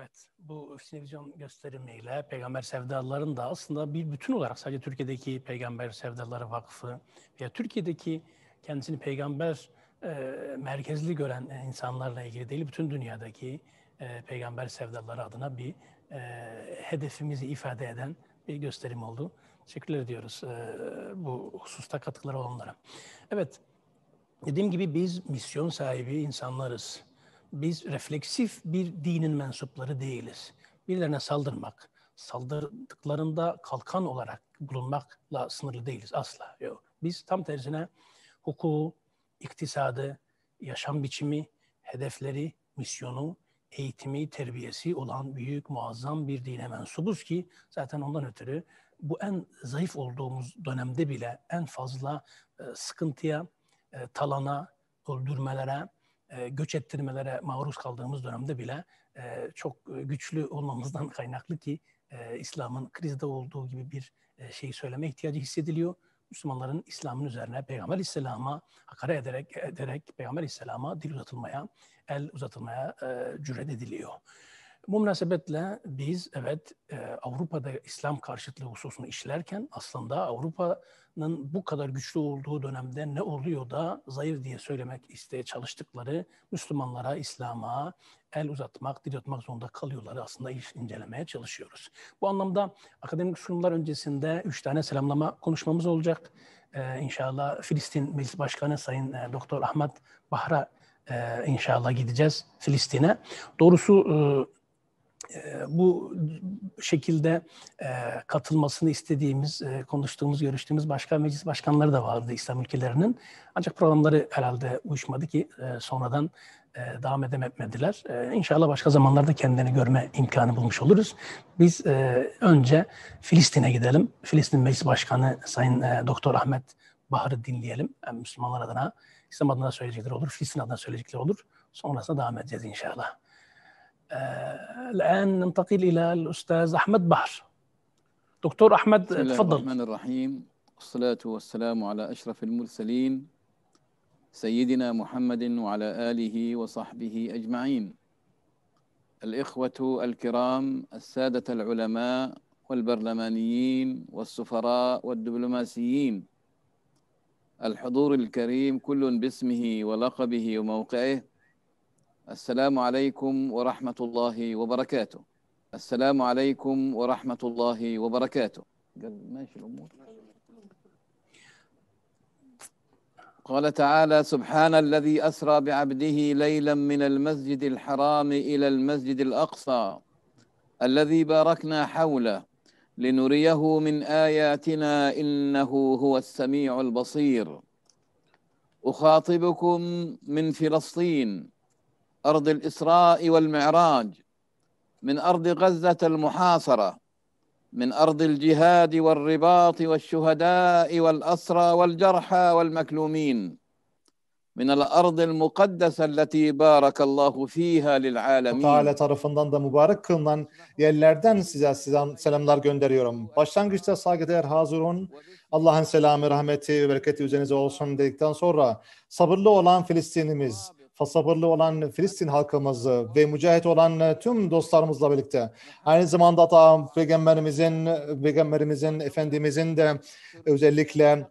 Evet, bu televizyon gösterimiyle peygamber sevdalıların da aslında bir bütün olarak sadece Türkiye'deki Peygamber Sevdaları Vakfı veya Türkiye'deki kendisini peygamber merkezli gören insanlarla ilgili değil, bütün dünyadaki peygamber sevdaları adına bir hedefimizi ifade eden bir gösterim oldu. Teşekkürler ediyoruz bu hususta katkıları olanlara. Evet, dediğim gibi biz misyon sahibi insanlarız. Biz refleksif bir dinin mensupları değiliz. Birilerine saldırmak, saldırdıklarında kalkan olarak bulunmakla sınırlı değiliz asla. Yok. Biz tam tersine hukuku, iktisadı, yaşam biçimi, hedefleri, misyonu, eğitimi, terbiyesi olan büyük, muazzam bir dine mensubuz ki zaten ondan ötürü bu en zayıf olduğumuz dönemde bile en fazla sıkıntıya, talana, öldürmelere, göç ettirmelere maruz kaldığımız dönemde bile çok güçlü olmamızdan kaynaklı ki İslam'ın krizde olduğu gibi bir şeyi söyleme ihtiyacı hissediliyor. Müslümanların İslam'ın üzerine Peygamber Aleyhisselam'a hakaret ederek Peygamber Aleyhisselam'a dil uzatılmaya, el uzatılmaya cüret ediliyor. Bu münasebetle biz evet Avrupa'da İslam karşıtlığı hususunu işlerken aslında Avrupa'nın bu kadar güçlü olduğu dönemde ne oluyor da zayıf diye söylemek isteye çalıştıkları Müslümanlara, İslam'a el uzatmak, dil uzatmak zorunda kalıyorlar aslında incelemeye çalışıyoruz. Bu anlamda akademik sunumlar öncesinde 3 tane selamlama konuşmamız olacak. İnşallah Filistin Meclis Başkanı Sayın Doktor Ahmet Bahr'a inşallah gideceğiz Filistin'e. Doğrusu bu şekilde katılmasını istediğimiz, konuştuğumuz, görüştüğümüz başka meclis başkanları da vardı İslam ülkelerinin. Ancak programları herhalde uyuşmadı ki sonradan devam edemediler. İnşallah başka zamanlarda kendilerini görme imkanı bulmuş oluruz. Biz önce Filistin'e gidelim. Filistin Meclis Başkanı Sayın Doktor Ahmet Bahar'ı dinleyelim. Hem Müslümanlar adına, İslam adına söyleyecekleri olur, Filistin adına söyleyecekleri olur. Sonrasında devam edeceğiz inşallah. الآن ننتقل إلى الأستاذ أحمد بحر. دكتور أحمد بسم الله تفضل. الرحمن الرحيم والصلاة والسلام على أشرف المرسلين سيدنا محمد وعلى آله وصحبه أجمعين. الإخوة الكرام السادة العلماء والبرلمانيين والسفراء والدبلوماسيين، الحضور الكريم كل باسمه ولقبه وموقعه. السلام عليكم ورحمة الله وبركاته. السلام عليكم ورحمة الله وبركاته. ماشي الأمور. قال تعالى: سبحان الذي أسرى بعبده ليلا من المسجد الحرام إلى المسجد الأقصى الذي باركنا حوله لنريه من آياتنا إنه هو السميع البصير. أخاطبكم من فلسطين أرض الإسراء والمعراج، من أرض غزة المحاصرة، من أرض الجهاد والرباط والشهداء والأسرى والجرحى والمكلومين، من الأرض المقدسة التي بارك الله فيها للعالمين. Teala tarafından da mübarek kılınan yerlerden size selamlar gönderiyorum. Başlangıçta saygıdeğer hazırun, Allah'ın selamı, rahmeti ve bereketi üzerinize olsun dedikten sonra sabırlı olan Filistinimiz, sabırlı olan Filistin halkımızı ve mücahit olan tüm dostlarımızla birlikte aynı zamanda da Peygamberimizin, Efendimizin de özellikle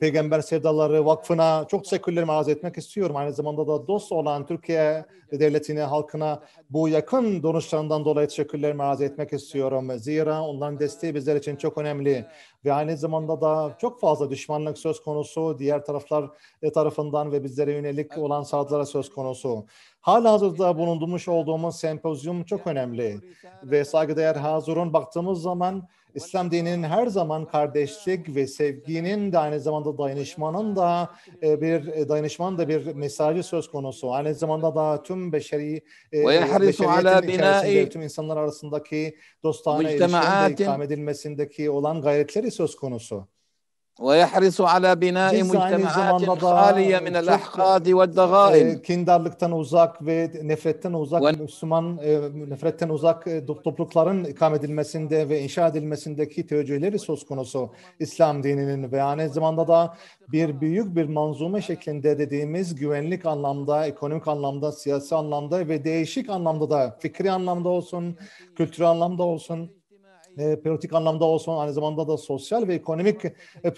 Peygamber Sevdaları Vakfı'na çok teşekkürlerimi arz etmek istiyorum. Aynı zamanda da dost olan Türkiye devletine, halkına bu yakın duruşlarından dolayı teşekkürlerimi arz etmek istiyorum. Zira onların desteği bizler için çok önemli ve aynı zamanda da çok fazla düşmanlık söz konusu diğer taraflar tarafından ve bizlere yönelik olan saldırılar söz konusu. Halihazırda bulunmuş olduğumuz sempozyum çok önemli ve saygıdeğer hazırın baktığımız zaman İslam dininin her zaman kardeşlik ve sevginin de aynı zamanda dayanışmanın da bir mesajı söz konusu. Aynı zamanda da tüm beşeriyetin içerisinde tüm insanlar arasındaki dostane ilişkilerin de ikame edilmesindeki olan gayretleri söz konusu. ويحرص على بناء Biz aynı مجتمعات zamanda خالية من da الأحقاد çok والضغائن kindarlıktan uzak ve nefretten uzak, Müslüman nefretten uzak toplulukların ikame edilmesinde ve inşa edilmesindeki teveccühleri söz konusu İslam dininin ve aynı zamanda da büyük bir manzume şeklinde dediğimiz güvenlik anlamda, ekonomik anlamda, siyasi anlamda ve değişik anlamda da fikri anlamda olsun, kültürel anlamda olsun, politik anlamda olsun, aynı zamanda da sosyal ve ekonomik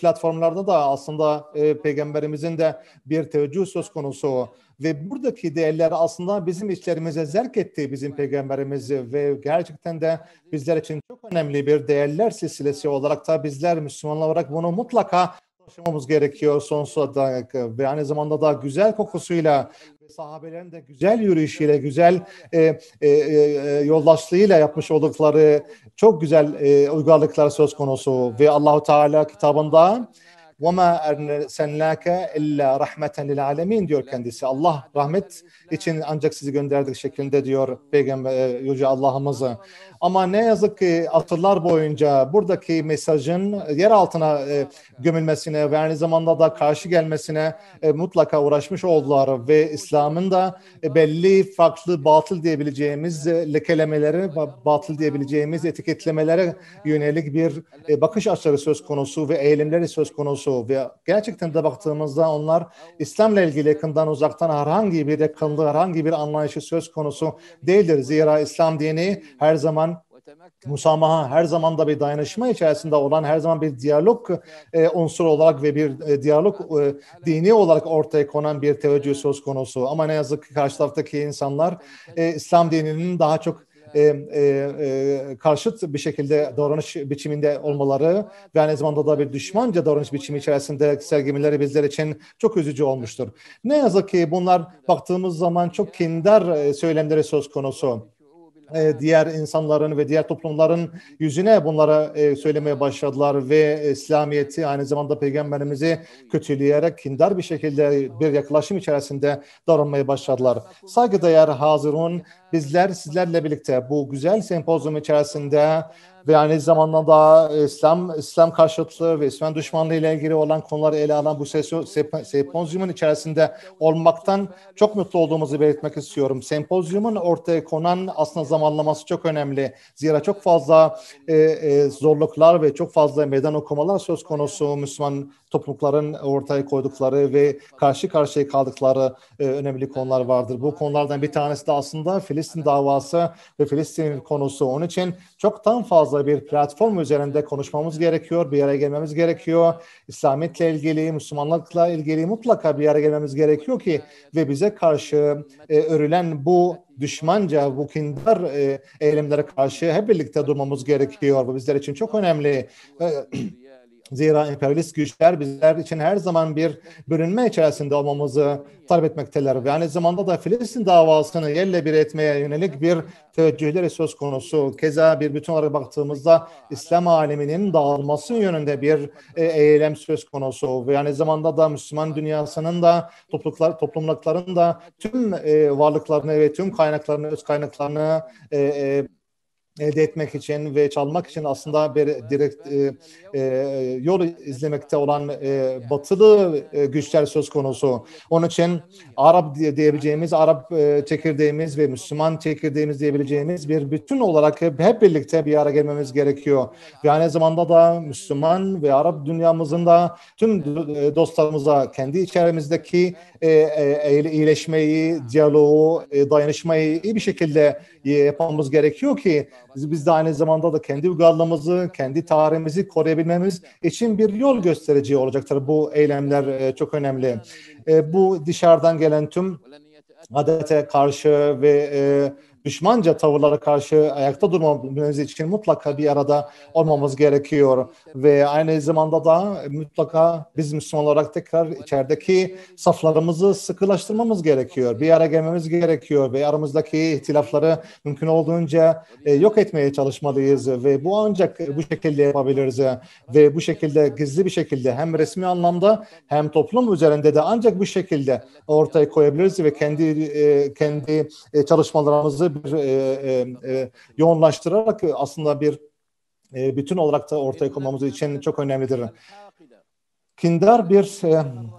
platformlarda da aslında Peygamberimizin de bir teveccüh söz konusu ve buradaki değerler aslında bizim içlerimize zerk etti bizim Peygamberimizi ve gerçekten de bizler için çok önemli bir değerler silsilesi olarak da bizler Müslümanlar olarak bunu mutlaka taşımamız gerekiyor sonsuza dek ve aynı zamanda da güzel kokusuyla sahabelerin de güzel yürüyüşüyle, güzel yoldaşlığıyla yapmış oldukları çok güzel uygarlıklar söz konusu ve Allahu Teala kitabında وَمَا اَرْسَلْنَاكَ اِلَّا رَحْمَةً لِلْعَالَمِينَ diyor kendisi. Allah rahmet için ancak sizi gönderdik şeklinde diyor Peygamber Yüce Allah'ımızı. Ama ne yazık ki asırlar boyunca buradaki mesajın yer altına gömülmesine ve aynı zamanda da karşı gelmesine mutlaka uğraşmış oldular ve İslam'ın da belli farklı batıl diyebileceğimiz lekelemeleri, batıl diyebileceğimiz etiketlemelere yönelik bir bakış açıları söz konusu ve eğilimleri söz konusu ve gerçekten de baktığımızda onlar İslam'la ilgili yakından uzaktan herhangi bir yakınlığı, herhangi bir anlayışı söz konusu değildir. Zira İslam dini her zaman musamaha, her zaman da bir dayanışma içerisinde olan, her zaman bir diyalog unsuru olarak ve bir diyalog dini olarak ortaya konan bir teveccüh söz konusu. Ama ne yazık ki karşı taraftaki insanlar İslam dininin daha çok karşıt bir şekilde davranış biçiminde olmaları ve aynı zamanda da bir düşmanca davranış biçimi içerisinde sergilemeleri bizler için çok üzücü olmuştur. Ne yazık ki bunlar baktığımız zaman çok kindar söylemleri söz konusu. Diğer insanların ve diğer toplumların yüzüne bunlara söylemeye başladılar ve İslamiyet'i aynı zamanda Peygamberimizi kötüleyerek kindar bir şekilde bir yaklaşım içerisinde davranmaya başladılar. Saygıdeğer hazırun, bizler sizlerle birlikte bu güzel sempozyum içerisinde ve aynı zamanda da İslam karşıtlığı ve İslam düşmanlığı ile ilgili olan konuları ele alan bu sempozyumun içerisinde olmaktan çok mutlu olduğumuzu belirtmek istiyorum. Sempozyumun ortaya konan aslında zamanlaması çok önemli. Zira çok fazla zorluklar ve çok fazla meydan okumalar söz konusu Müslüman toplulukların ortaya koydukları ve karşı karşıya kaldıkları önemli konular vardır. Bu konulardan bir tanesi de aslında Filistin davası ve Filistin konusu. Onun için çoktan fazla bir platform üzerinde konuşmamız gerekiyor, bir araya gelmemiz gerekiyor. İslamiyetle ilgili, Müslümanlıkla ilgili mutlaka bir araya gelmemiz gerekiyor ki ve bize karşı örülen bu düşmanca, bu kindar eylemlere karşı hep birlikte durmamız gerekiyor. Bu bizler için çok önemli. Zira emperyalist güçler bizler için her zaman bir bölünme içerisinde olmamızı talep etmekteler. Ve aynı zamanda da Filistin davasını yerle bir etmeye yönelik bir teveccühleri söz konusu. Keza bir bütün olarak baktığımızda İslam aleminin dağılması yönünde bir eylem söz konusu. Ve aynı zamanda da Müslüman dünyasının da toplumlukların da tüm varlıklarını ve tüm kaynaklarını, öz kaynaklarını elde etmek için ve çalmak için aslında bir direkt yol izlemekte olan batılı güçler söz konusu. Onun için Arap diyebileceğimiz, Arap çekirdeğimiz ve Müslüman çekirdeğimiz diyebileceğimiz bir bütün olarak hep birlikte bir araya gelmemiz gerekiyor. Ve aynı zamanda da Müslüman ve Arap dünyamızın da tüm dostlarımıza kendi içerimizdeki iyileşmeyi, diyaloğu, dayanışmayı iyi bir şekilde yapmamız gerekiyor ki biz de aynı zamanda da kendi uygarlığımızı, kendi tarihimizi koruyabilmemiz için bir yol gösterici olacaktır. Bu eylemler çok önemli. Bu dışarıdan gelen tüm adete karşı ve düşmanca tavırlara karşı ayakta durmamız için mutlaka bir arada olmamız gerekiyor. Ve aynı zamanda da mutlaka biz Müslüman olarak tekrar içerideki saflarımızı sıkılaştırmamız gerekiyor. Bir araya gelmemiz gerekiyor ve aramızdaki ihtilafları mümkün olduğunca yok etmeye çalışmalıyız. Ve bu ancak bu şekilde yapabiliriz. Ve bu şekilde gizli bir şekilde hem resmi anlamda hem toplum üzerinde de ancak bu şekilde ortaya koyabiliriz ve kendi çalışmalarımızı yoğunlaştırarak aslında bir bütün olarak da ortaya koymamız için çok önemlidir. kindar bir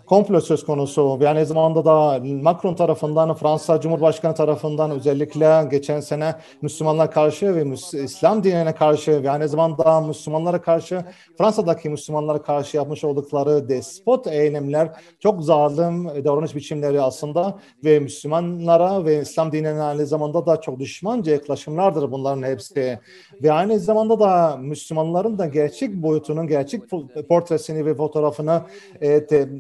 komplo söz konusu. Yani zamanda da Macron tarafından, Fransa Cumhurbaşkanı tarafından özellikle geçen sene Müslümanlara karşı ve İslam dinine karşı ve aynı zamanda Müslümanlara karşı, Fransa'daki Müslümanlara karşı yapmış oldukları despot eylemler çok zalim davranış biçimleri aslında ve Müslümanlara ve İslam dinine aynı zamanda da çok düşmanca yaklaşımlardır bunların hepsi. Ve aynı zamanda da Müslümanların da gerçek boyutunun, gerçek portresini ve fotoğrafını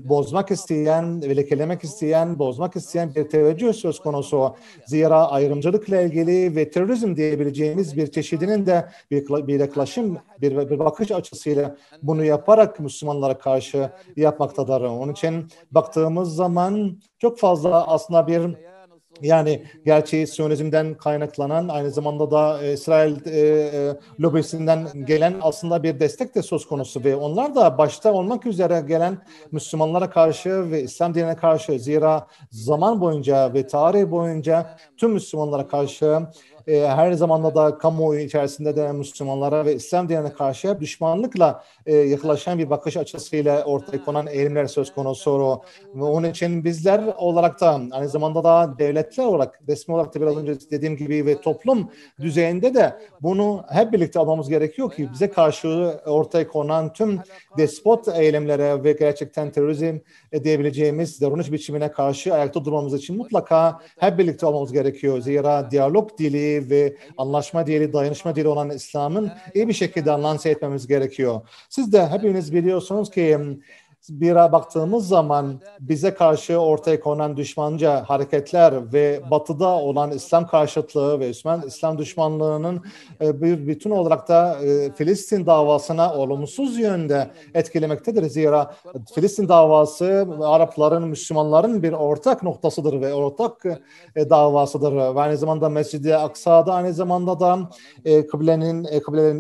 bozmak isteyen, lekelemek isteyen, bozmak isteyen bir teveccüh söz konusu. Zira ayrımcılıkla ilgili ve terörizm diyebileceğimiz bir çeşidinin de bir yaklaşım, bir bakış açısıyla bunu yaparak Müslümanlara karşı yapmaktadır. Onun için baktığımız zaman çok fazla aslında bir gerçi Siyonizm'den kaynaklanan aynı zamanda da İsrail lobisinden gelen aslında bir destek de söz konusu ve onlar da başta olmak üzere gelen Müslümanlara karşı ve İslam dinine karşı zira zaman boyunca ve tarih boyunca tüm Müslümanlara karşı her zamanda da kamuoyu içerisinde de Müslümanlara ve İslam dinine karşı hep düşmanlıkla yaklaşan bir bakış açısıyla ortaya konan eğilimler söz konusu. Ve onun için bizler olarak da aynı zamanda da devletler olarak, resmi olarak da biraz önce dediğim gibi ve toplum düzeyinde de bunu hep birlikte almamız gerekiyor ki bize karşı ortaya konan tüm despot eylemlere ve gerçekten terörizm diyebileceğimiz davranış biçimine karşı ayakta durmamız için mutlaka hep birlikte olmamız gerekiyor. Zira diyalog dili ve anlaşma dili, dayanışma dili olan İslam'ın iyi bir şekilde lanse etmemiz gerekiyor. Siz de hepiniz biliyorsunuz ki bira baktığımız zaman bize karşı ortaya konan düşmanca hareketler ve batıda olan İslam karşıtlığı ve İslam düşmanlığının bir bütün olarak da Filistin davasına olumsuz yönde etkilemektedir. Zira Filistin davası Arapların, Müslümanların bir ortak noktasıdır ve ortak davasıdır. Ve aynı zamanda Mescid-i Aksa'da aynı zamanda da kıblelerin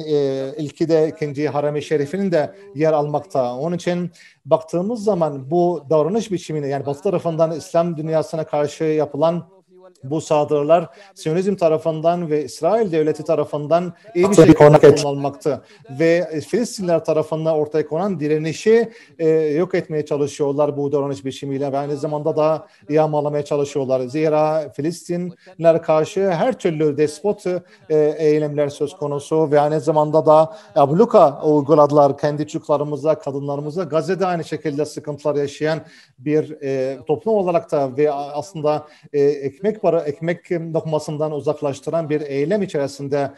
ilki de ikinci Harem-i Şerif'inin de yer almakta. Onun için baktığımız zaman bu davranış biçimini yani Batı tarafından İslam dünyasına karşı yapılan bu saldırılar Siyonizm tarafından ve İsrail devleti tarafından iyi bir şekilde kullanılmakta ve Filistinliler tarafından ortaya konan direnişi yok etmeye çalışıyorlar bu davranış biçimiyle ve aynı zamanda da yağmalamaya çalışıyorlar. Zira Filistinliler karşı her türlü despot eylemler söz konusu ve aynı zamanda da abluka uyguladılar kendi çocuklarımıza, kadınlarımıza. Gazze'de aynı şekilde sıkıntılar yaşayan bir toplum olarak da ve aslında ekmek lokmasından uzaklaştıran bir eylem içerisinde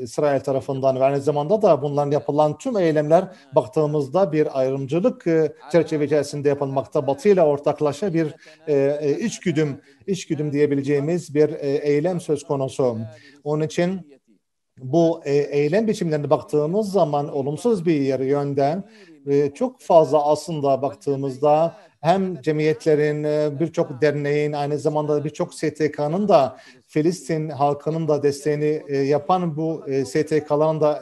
İsrail tarafından ve aynı zamanda da bunların yapılan tüm eylemler baktığımızda bir ayrımcılık çerçeve içerisinde yapılmakta. Batı ile ortaklaşa bir içgüdüm diyebileceğimiz bir eylem söz konusu. Onun için bu eylem biçimlerine baktığımız zaman olumsuz bir yönden çok fazla aslında baktığımızda hem cemiyetlerin, birçok derneğin, aynı zamanda birçok STK'nın da Filistin halkının da desteğini yapan bu STK'ların da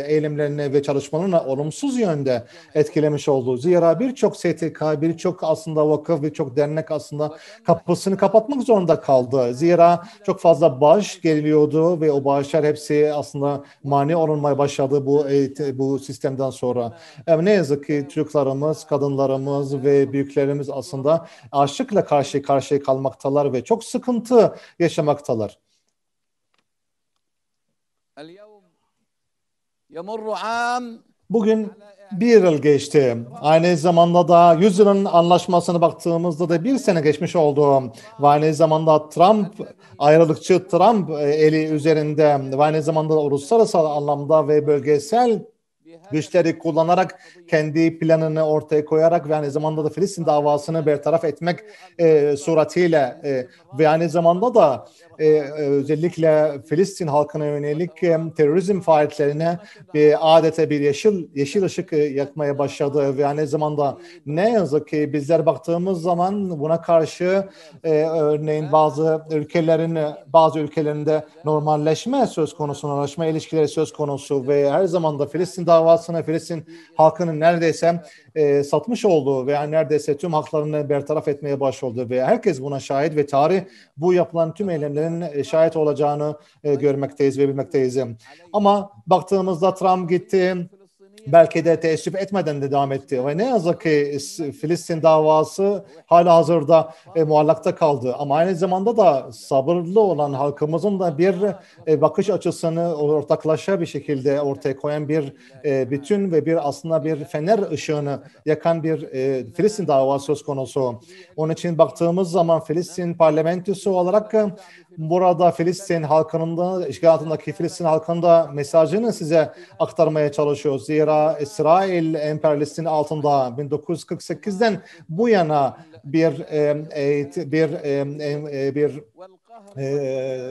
eylemlerine ve çalışmalarına olumsuz yönde etkilemiş oldu. Zira birçok STK, birçok aslında vakıf, birçok dernek aslında kapısını kapatmak zorunda kaldı. Zira çok fazla bağış geliyordu ve o bağışlar hepsi aslında mani olunmaya başladı bu sistemden sonra. Ne yazık ki çocuklarımız, kadınlarımız ve büyüklerimiz aslında açlıkla karşı karşıya kalmaktalar ve çok sıkıntı yaşamaktalar. Bugün bir yıl geçti. Aynı zamanda da 100 yılın anlaşmasına baktığımızda da bir sene geçmiş oldu. Ve aynı zamanda ayrılıkçı Trump eli üzerinde ve aynı zamanda uluslararası anlamda ve bölgesel güçleri kullanarak kendi planını ortaya koyarak ve aynı zamanda da Filistin davasını bertaraf etmek suretiyle ve aynı zamanda da özellikle Filistin halkına yönelik terörizm faaliyetlerine adeta bir yeşil ışık yakmaya başladı ve aynı zamanda ne yazık ki bizler baktığımız zaman buna karşı örneğin bazı ülkelerinde normalleşme söz konusu, normalleşme ilişkileri söz konusu ve her zaman da Filistin davasını Filistin halkının neredeyse satmış olduğu veya neredeyse tüm haklarını bertaraf etmeye başladı ve herkes buna şahit ve tarih bu yapılan tüm eylemlerin şahit olacağını görmekteyiz ve bilmekteyiz. Ama baktığımızda Trump gitti belki de teessüf etmeden de devam etti. Ve ne yazık ki Filistin davası hala hazırda muallakta kaldı. Ama aynı zamanda da sabırlı olan halkımızın da bir bakış açısını ortaklaşa bir şekilde ortaya koyan bir bütün ve bir aslında bir fener ışığını yakan bir Filistin davası söz konusu. Onun için baktığımız zaman Filistin parlamentosu olarak burada Filistin halkının da işgal altındaki Filistin halkının da mesajını size aktarmaya çalışıyoruz. Zira İsrail emperyalistinin altında 1948'den bu yana bir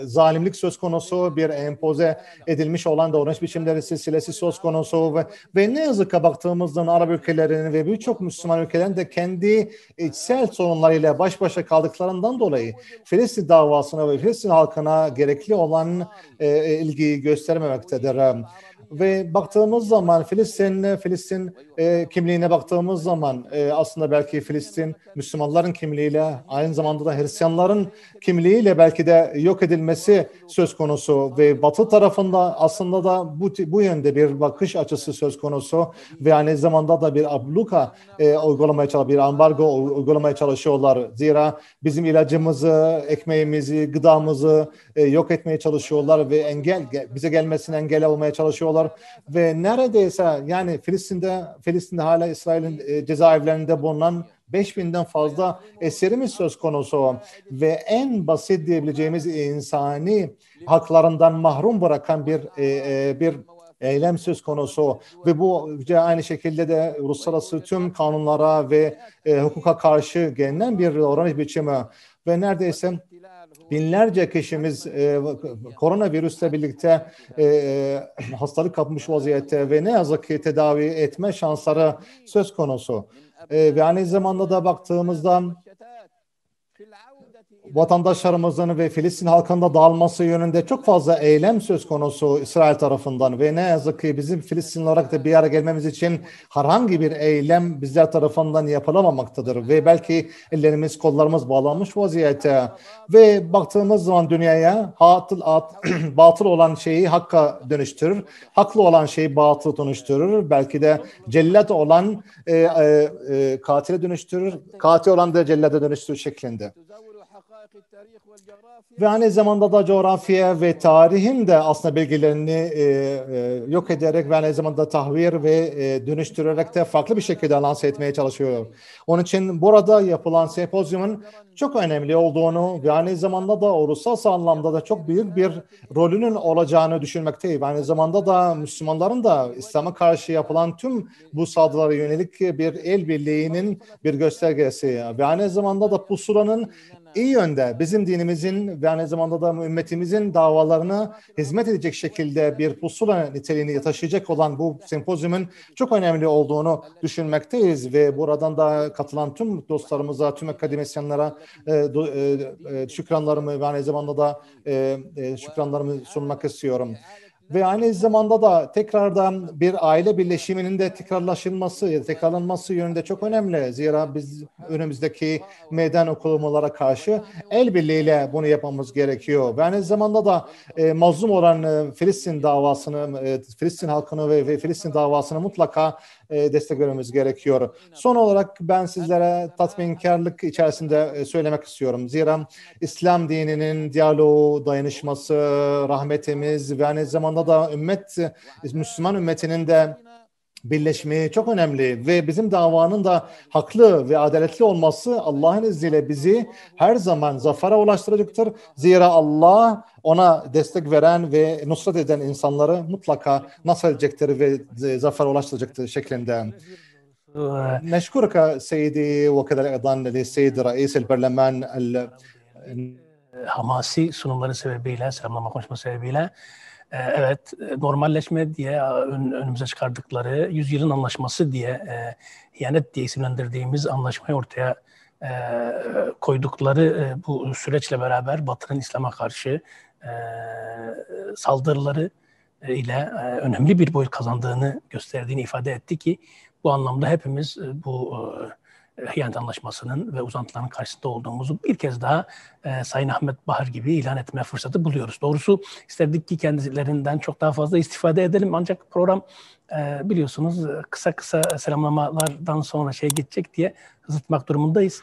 zalimlik söz konusu, bir empoze edilmiş olan davranış biçimleri silsilesi söz konusu ve ne yazık ki baktığımızda Arap ülkelerinin ve birçok Müslüman ülkelerin de kendi içsel sorunlarıyla baş başa kaldıklarından dolayı Filistin davasına ve Filistin halkına gerekli olan ilgiyi göstermemektedir. Ve baktığımız zaman Filistin kimliğine baktığımız zaman aslında belki Filistin Müslümanların kimliğiyle aynı zamanda da Hristiyanların kimliğiyle belki de yok edilmesi söz konusu ve Batı tarafında aslında da bu yönde bir bakış açısı söz konusu ve aynı zamanda da bir abluka uygulamaya çalışıyor, bir ambargo uygulamaya çalışıyorlar. Zira bizim ilacımızı, ekmeğimizi, gıdamızı yok etmeye çalışıyorlar ve bize gelmesine engel olmaya çalışıyorlar ve neredeyse yani Filistin'de hala İsrail'in cezaevlerinde bulunan 5000'den fazla eserimiz söz konusu ve en basit diyebileceğimiz insani haklarından mahrum bırakan bir eylem söz konusu ve bu aynı şekilde de uluslararası tüm kanunlara ve hukuka karşı gelinen bir davranış biçimi ve neredeyse binlerce kişimiz koronavirüsle birlikte hastalık kapmış vaziyette ve ne yazık ki tedavi etme şansları söz konusu. Ve aynı zamanda da baktığımızda vatandaşlarımızın ve Filistin halkında dağılması yönünde çok fazla eylem söz konusu İsrail tarafından ve ne yazık ki bizim Filistin olarak da bir araya gelmemiz için herhangi bir eylem bizler tarafından yapılamamaktadır ve belki ellerimiz kollarımız bağlanmış vaziyette ve baktığımız zaman dünyaya batıl olan şeyi hakka dönüştürür, haklı olan şeyi batıl dönüştürür, belki de cellat olan katile dönüştürür, katil olan da cellata dönüştürür şeklinde. Ve aynı zamanda da coğrafya ve tarihin de aslında bilgilerini yok ederek ve aynı zamanda tahvir ve dönüştürerek de farklı bir şekilde lanse etmeye çalışıyor. Onun için burada yapılan sempozyumun çok önemli olduğunu ve aynı zamanda da uluslararası anlamda da çok büyük bir rolünün olacağını düşünmekteyim. Aynı zamanda da Müslümanların da İslam'a karşı yapılan tüm bu saldırılara yönelik bir el birliğinin bir göstergesi ve aynı zamanda da pusulanın iyi yönde bizim dinimizin ve aynı zamanda da ümmetimizin davalarına hizmet edecek şekilde bir pusula niteliğini taşıyacak olan bu sempozyumun çok önemli olduğunu düşünmekteyiz ve buradan da katılan tüm dostlarımıza, tüm akademisyenlere şükranlarımı ve aynı zamanda da şükranlarımı sunmak istiyorum. Ve aynı zamanda da tekrardan bir aile birleşiminin de tekrarlanması yönünde çok önemli. Zira biz önümüzdeki meydan okumalara karşı el birliğiyle bunu yapmamız gerekiyor. Ve aynı zamanda da mazlum olan Filistin davasını, Filistin halkını ve Filistin davasını mutlaka destek vermemiz gerekiyor. Son olarak ben sizlere tatminkarlık içerisinde söylemek istiyorum. Zira İslam dininin diyaloğu, dayanışması, rahmetimiz ve aynı zamanda da Müslüman ümmetinin de birleşmeyi çok önemli ve bizim davanın da haklı ve adaletli olması Allah'ın izniyle bizi her zaman zafere ulaştıracaktır. Zira Allah ona destek veren ve nusret eden insanları mutlaka nasıl edecektir ve zafere ulaştıracaktır şeklinde. نشكرك سيدي وكذلك أيضا للسيد رئيس البرلمان Hamasi sunumları sebebiyle, selamlama konuşması sebebiyle evet, normalleşme diye önümüze çıkardıkları yüzyılın anlaşması diye ihanet diye isimlendirdiğimiz anlaşmayı ortaya koydukları bu süreçle beraber Batı'nın İslam'a karşı saldırıları ile önemli bir boyut kazandığını gösterdiğini ifade etti ki bu anlamda hepimiz bu Hıyanet Anlaşması'nın ve uzantılarının karşısında olduğumuzu bir kez daha Sayın Ahmet Bahar gibi ilan etme fırsatı buluyoruz. Doğrusu isterdik ki kendilerinden çok daha fazla istifade edelim ancak program biliyorsunuz kısa kısa selamlamalardan sonra geçecek diye hızlı durumundayız.